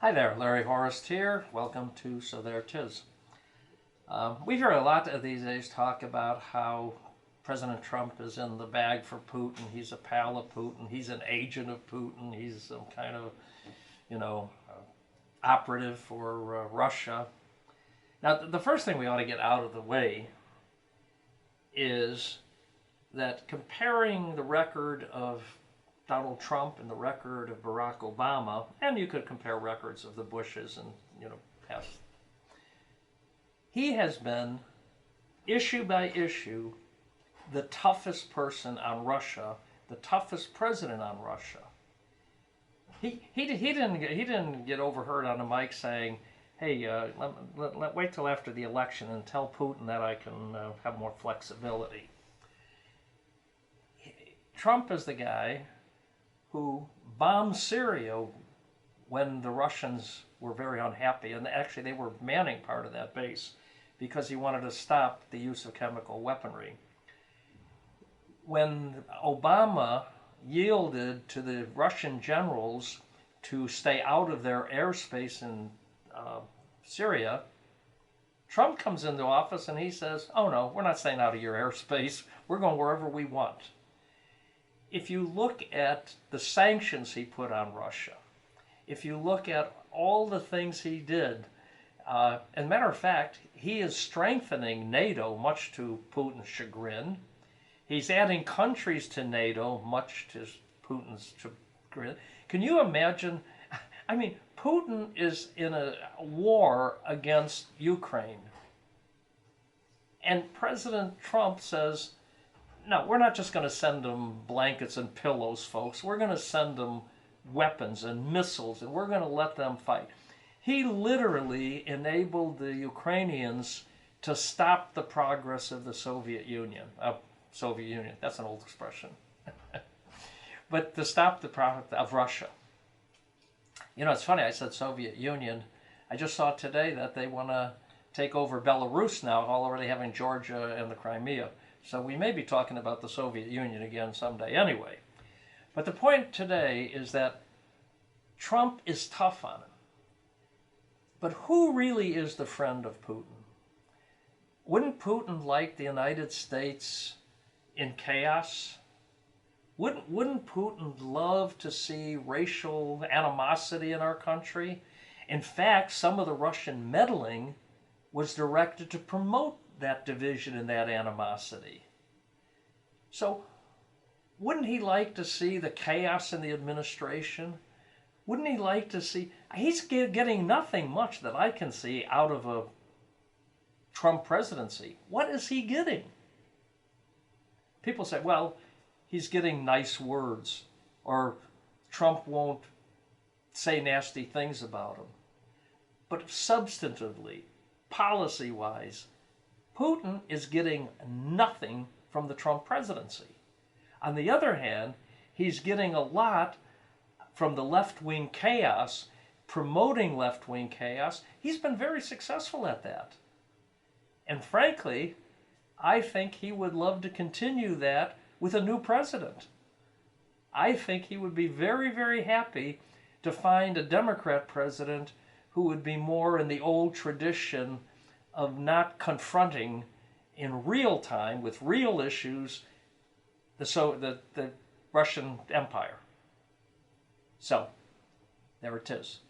Hi there, Larry Horist here. Welcome to So There 'Tis. We hear a lot of these days talk about how President Trump is in the bag for Putin. He's a pal of Putin. He's an agent of Putin. He's some kind of, operative for Russia. Now, the first thing we ought to get out of the way is that comparing the record of Donald Trump and the record of Barack Obama, and you could compare records of the Bushes and, past. He has been, issue by issue, the toughest person on Russia, the toughest president on Russia. He didn't get overheard on a mic saying, "Hey, wait till after the election and tell Putin that I can have more flexibility." Trump is the guy who bombed Syria when the Russians were very unhappy, and actually they were manning part of that base because he wanted to stop the use of chemical weaponry. When Obama yielded to the Russian generals to stay out of their airspace in Syria, Trump comes into office and he says, "Oh no, we're not staying out of your airspace. We're going wherever we want." If you look at the sanctions he put on Russia, if you look at all the things he did, as a matter of fact, he is strengthening NATO much to Putin's chagrin. He's adding countries to NATO much to Putin's chagrin. Can you imagine? I mean, Putin is in a war against Ukraine. And President Trump says, "No, we're not just going to send them blankets and pillows, folks. We're going to send them weapons and missiles, and we're going to let them fight." He literally enabled the Ukrainians to stop the progress of the Soviet Union. Soviet Union, that's an old expression. But to stop the progress of Russia. It's funny, I said Soviet Union. I just saw today that they want to take over Belarus now, already having Georgia and the Crimea. So we may be talking about the Soviet Union again someday anyway. But the point today is that Trump is tough on him. But who really is the friend of Putin? Wouldn't Putin like the United States in chaos? Wouldn't Putin love to see racial animosity in our country? In fact, some of the Russian meddling was directed to promote that division and that animosity. So, wouldn't he like to see the chaos in the administration? Wouldn't he like to see... He's getting nothing much that I can see out of a Trump presidency. What is he getting? People say, well, he's getting nice words, or Trump won't say nasty things about him. But substantively, policy-wise, Putin is getting nothing from the Trump presidency. On the other hand, he's getting a lot from the left-wing chaos, promoting left-wing chaos. He's been very successful at that. And frankly, I think he would love to continue that with a new president. I think he would be very, very happy to find a Democrat president who would be more in the old tradition of not confronting in real time with real issues the Russian Empire. So, there it is.